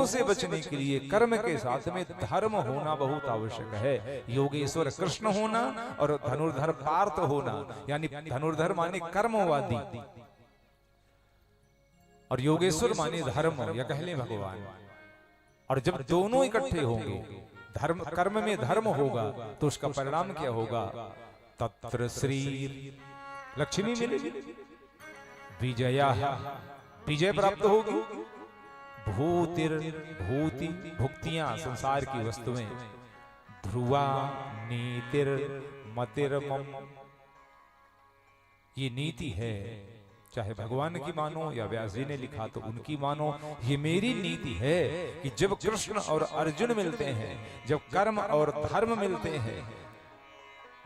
से बचने के लिए कर्म के साथ में धर्म होना बहुत आवश्यक है। योगेश्वर कृष्ण होना और धनुर्धर पार्थ होना, यानी धनुर्धर माने कर्मवादी और योगेश्वर माने धर्म या कह लें भगवान। और जब दोनों इकट्ठे होंगे, धर्म कर्म में धर्म होगा तो उसका परिणाम क्या होगा? तत्र श्री लक्ष्मी मिलेगी, विजया विजय प्राप्त होगी, भूतिर भूति भुक्तियां संसार की वस्तुएं, ध्रुवा नीतिर मतिर मम, ये नीति है। चाहे भगवान की मानो या व्यास जी ने लिखा तो उनकी मानो, ये मेरी नीति है कि जब कृष्ण और अर्जुन मिलते हैं, जब कर्म और धर्म मिलते हैं,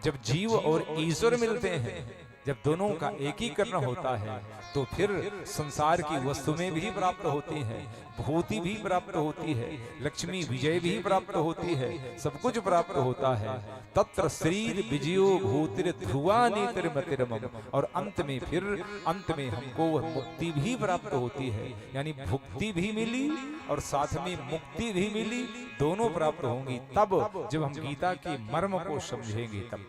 जब जीव और ईश्वर मिलते हैं, जब दोनों का एकीकरण होता है तो फिर संसार की वस्तुएं भी प्राप्त होती हैं, भूति भी प्राप्त होती है, लक्ष्मी विजय भी प्राप्त होती है, सब कुछ प्राप्त होता है। तत्र श्रीर विजयो भूतिर ध्रुवा नीतिर मतिरमम, और अंत में हमको मुक्ति भी प्राप्त होती है, यानी भुक्ति भी मिली और साथ में मुक्ति भी मिली, दोनों प्राप्त होंगी तब जब हम गीता के मर्म को समझेंगे। तब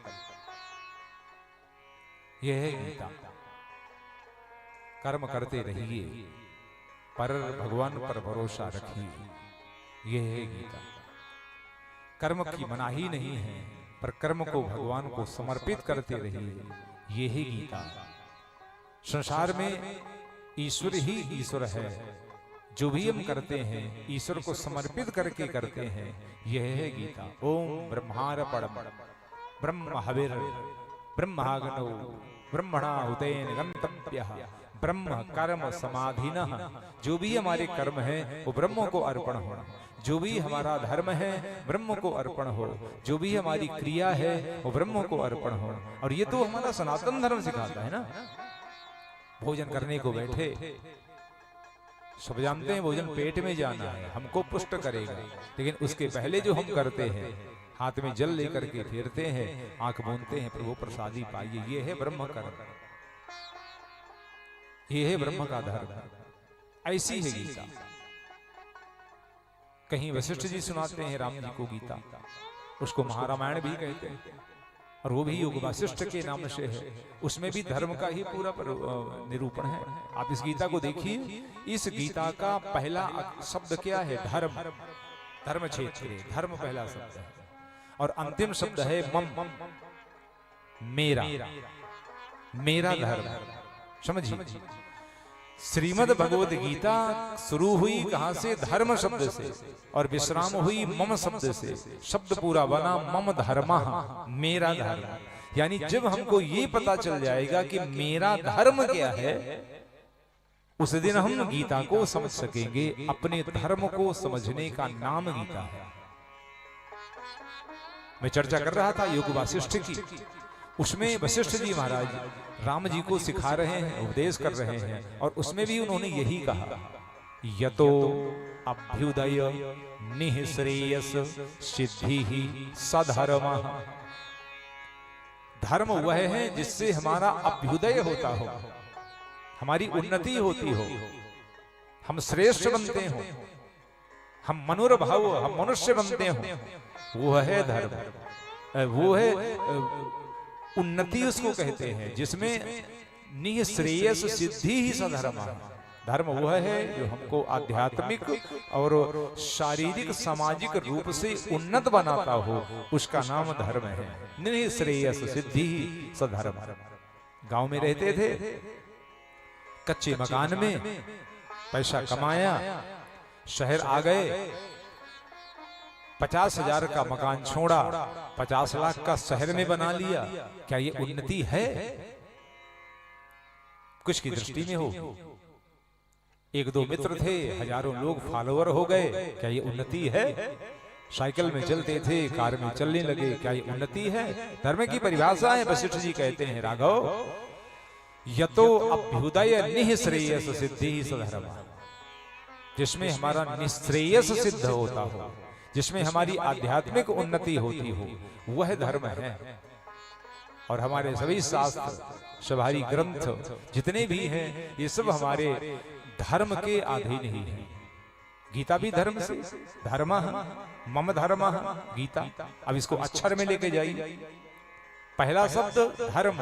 यह है गीता। कर्म करते रहिए पर भगवान पर भरोसा रखिए, यह है गीता। कर्म की मनाही नहीं है पर कर्म को भगवान को समर्पित करते रहिए, यह है गीता। संसार में ईश्वर ही ईश्वर है, जो भी हम करते हैं ईश्वर को समर्पित करके करते हैं, यह है गीता। ओम ब्रह्मार्पणम ब्रह्म हविर ब्रह्माग्नौ ब्रह्मणाहुतेन गंतव्यः ब्रह्म कर्म समाधिनः। जो भी हमारे कर्म है वो ब्रह्म को अर्पण हो, जो भी हमारा धर्म है ब्रह्म को अर्पण हो, जो भी हमारी क्रिया है वो ब्रह्म को अर्पण हो। और ये तो हमारा सनातन धर्म सिखाता है ना। भोजन करने को बैठे, सब जानते हैं भोजन पेट में जाना है, हमको पुष्ट करेगा, लेकिन उसके पहले जो हम करते हैं, हाथ में जल लेकर के फेरते हैं, आंख मूंदते हैं, प्रभु प्रसादी पाइए, ये है ब्रह्म कर्म, ये है ब्रह्म का धर्म। ऐसी है गीता। कहीं वशिष्ठ जी सुनाते हैं राम जी को गीता, उसको महारामायण भी कहते हैं, और वो भी योग वशिष्ठ के नाम से है। उसमें भी धर्म का ही पूरा निरूपण है। आप इस गीता को देखिए, इस गीता का पहला शब्द क्या है? धर्म। धर्म क्षेत्र, धर्म पहला शब्द है, और अंतिम शब्द है मम, मेरा, मेरा धर्म। समझिए, श्रीमद् भगवद गीता शुरू हुई कहां से? धर्म शब्द से, और विश्राम हुई मम शब्द से। शब्द पूरा बना मम धर्मः, मेरा धर्म। यानी जब हमको ये पता चल जाएगा कि मेरा धर्म क्या है, उस दिन हम गीता को समझ सकेंगे। अपने धर्म को समझने का नाम गीता है। मैं चर्चा कर रहा था योग वासिष्ठ की, उसमें वशिष्ठ जी महाराज राम जी को सिखा रहे हैं, उपदेश कर रहे हैं, और उसमें भी उन्होंने यही कहा, यतो अभ्युदय निःश्रेयस सिद्धि ही सधर्मः। धर्म वह है जिससे हमारा अभ्युदय होता हो, हमारी उन्नति होती हो, हम श्रेष्ठ बनते हो, हम मनुर्भाव, हम मनुष्य बनते हो, वो है धर्म। वो है उन्नति, उसको कहते हैं, जिसमें निःश्रेयस सिद्धि ही सधर्म। धर्म वह है जो हमको आध्यात्मिक और शारीरिक सामाजिक रूप से उन्नत बनाता हो, उसका नाम धर्म है। निःश्रेयस सिद्धि ही सधर्म। गांव में रहते थे, कच्चे मकान में पैसा कमाया, शहर आ गए, 50,000 का मकान छोड़ा, 50 लाख का शहर में बना लिया। क्या ये उन्नति है? कुछ की दृष्टि में हो। एक दो मित्र थे, हजारों लोग फॉलोअर हो गए, क्या ये उन्नति है? साइकिल में चलते थे, कार में चलने लगे, क्या ये उन्नति है? धर्म की परिभाषा है, वशिष्ठ जी कहते हैं, राघव यतो अभ्युदय निःश्रेयस सिद्धि सधर्म। जिसमें हमारा निःश्रेयस सिद्ध होता हो, जिसमें हमारी आध्यात्मिक उन्नति होती हो, वह धर्म है। और हमारे सभी शास्त्र, सभारी ग्रंथ जितने भी हैं, ये सब हमारे धर्म के अधीन ही है। गीता भी धर्म से, धर्म मम धर्म गीता। अब इसको अक्षर में लेके जाइए। पहला शब्द धर्म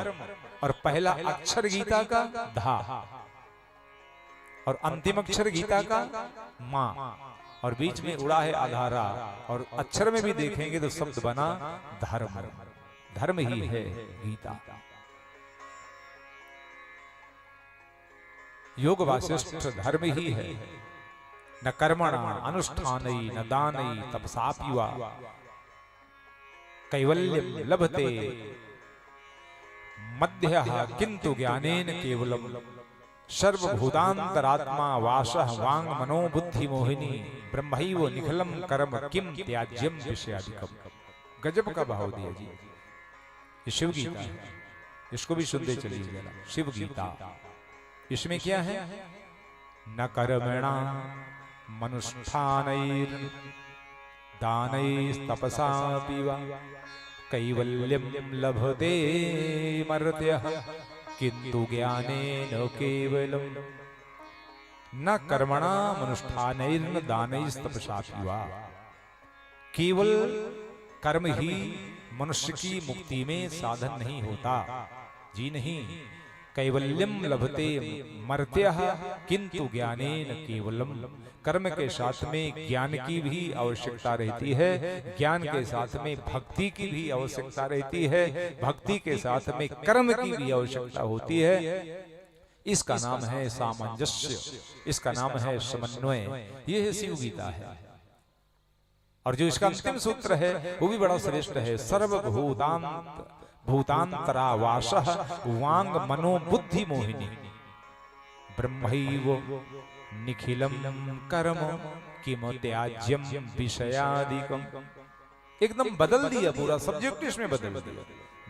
और पहला अक्षर गीता का धा और अंतिम अक्षर गीता का मां और बीच में उड़ा है आधारा और अक्षर में भी देखेंगे तो शब्द बना धर्म। धर्म ही है गीता। योग वासिष्ठ धर्म ही है। न कर्मणा अनुष्ठानै न दानै तपसापि वा कैवल्यम लभते मध्यः किंतु ज्ञानेन केवलम सर्वभूतांतरात्मा वासः वांग मनो बुद्धि मोहिनी ब्रह्मैव निखिलम कर्म किम त्याज्यम विषयादिकम। गजब का भाव दिया जी। ये शिव गीता है, इसको भी सुनते चलिए जरा। शिव गीता, इसमें क्या है? न कर्मणा मनुष्ठानैर् दानैस्तपसापि वा कैवल्यम लभते मर्त्यः किंतु ज्ञानेन केवलम। न कर्मणा मनुष्ठानैर्न दानैस्तपसापि वा। केवल कर्म ही मनुष्य की मुक्ति में साधन नहीं होता जी, नहीं। कैवल्यम लभते मर्त्यः किंतु ज्ञानेन केवलम। कर्म के साथ में ज्ञान की भी आवश्यकता रहती है, ज्ञान के साथ में भक्ति की भी आवश्यकता रहती है, भक्ति के साथ में कर्म की भी आवश्यकता होती है। इसका नाम है सामंजस्य, इसका नाम है समन्वय। यह है शिव गीता है। और जो इसका अंतिम सूत्र है वो भी बड़ा श्रेष्ठ है। सर्वभूतांत भूतांतरावासः वांग मनो बुद्धि मोहिनी ब्रह्मैव निखिलम कर्म किम त्याज्यम विषयादिकम। एकदम बदल दिया, पूरा सब्जेक्ट इसमें बदल दिया।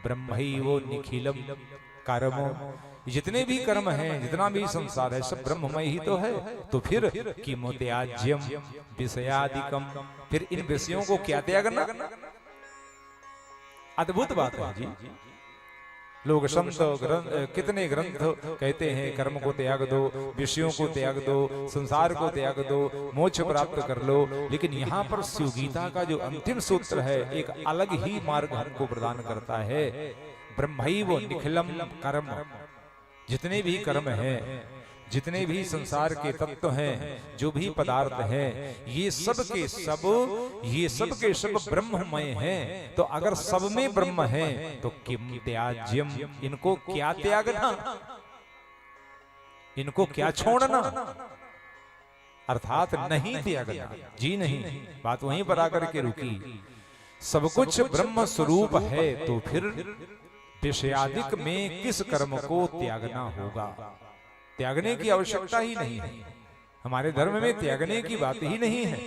ब्रह्मैव निखिलम कर्म, जितने भी कर्म हैं, जितना भी संसार है, सब ब्रह्ममय ही तो है। तो फिर किम त्याज्यम विषयादिकम, फिर इन विषयों को क्या त्यागना। अद्भुत बात है जी। लोग संत कितने ग्रंथ कहते हैं कर्म को त्याग दो, विषयों को त्याग दो, संसार को त्याग दो, मोक्ष प्राप्त कर लो। लेकिन यहाँ पर शिव गीता का जो अंतिम सूत्र है एक अलग ही मार्ग हमको प्रदान करता है। ब्रह्मैव निखिलम कर्म, जितने भी कर्म हैं, जितने भी संसार के तत्व हैं, जो भी पदार्थ हैं, ये सब के सब ब्रह्ममय हैं। तो अगर सब में ब्रह्म है तो किम त्याज्यम, इनको क्या त्यागना, इनको क्या छोड़ना, अर्थात नहीं त्यागना जी, नहीं। बात वहीं पर आकर के रुकी। सब कुछ ब्रह्म स्वरूप है तो फिर विषयादिक में किस कर्म को त्यागना होगा। त्यागने की आवश्यकता ही नहीं है। हमारे धर्म में त्यागने की बात ही नहीं है।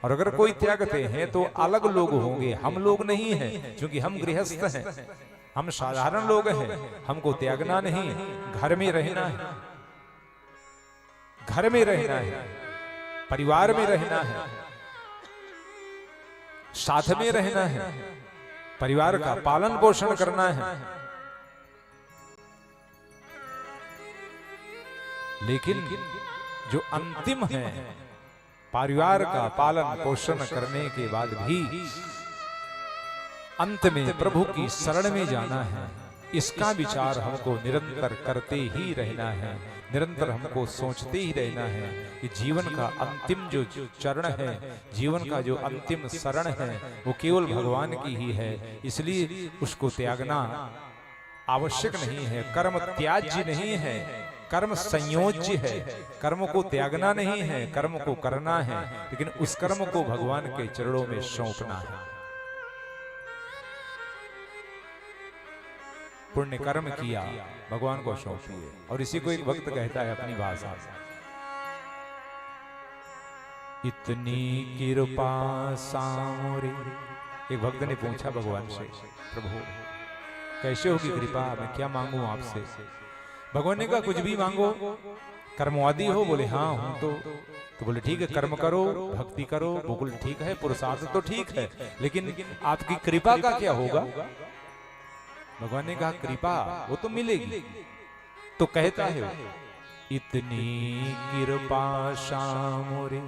और अगर कोई त्यागते हैं तो अलग लोग होंगे, हम लोग नहीं हैं, क्योंकि हम गृहस्थ हैं, हम साधारण लोग हैं। हमको त्यागना नहीं, घर में रहना है, घर में रहना है, परिवार में रहना है, साथ में रहना है, परिवार का पालन पोषण करना है। लेकिन जो अंतिम है, परिवार का पालन पोषण करने के बाद भी अंत में प्रभु की शरण में जाना है, इसका विचार हमको निरंतर करते ही रहना है। निरंतर हमको सोचते ही रहना है कि जीवन का अंतिम जो चरण है, जीवन का जो अंतिम शरण है, वो केवल भगवान की ही है। इसलिए उसको त्यागना आवश्यक नहीं है। कर्म त्याज्य नहीं है, कर्म संयोज्य है। कर्म को त्यागना नहीं है, कर्म को करना है, लेकिन उस कर्म को भगवान के चरणों में सौंपना है। पुण्य कर्म किया, भगवान को सौंपिए। और इसी को एक भक्त कहता है अपनी भाषा से, इतनी कृपा सामोरे। एक भक्त ने पूछा भगवान से, प्रभु कैसे होगी कृपा, मैं क्या मांगू आपसे। भगवान ने कहा कुछ भी मांगो। कर्मवादी हो, बोले हाँ हूं। तो बोले ठीक है, कर्म करो, भक्ति करो, बिल्कुल ठीक है, पुरुषार्थ तो ठीक है, लेकिन आपकी कृपा का क्या होगा। भगवान ने कहा कृपा वो तो मिलेगी। तो कहता है इतनी कृपा सामोरे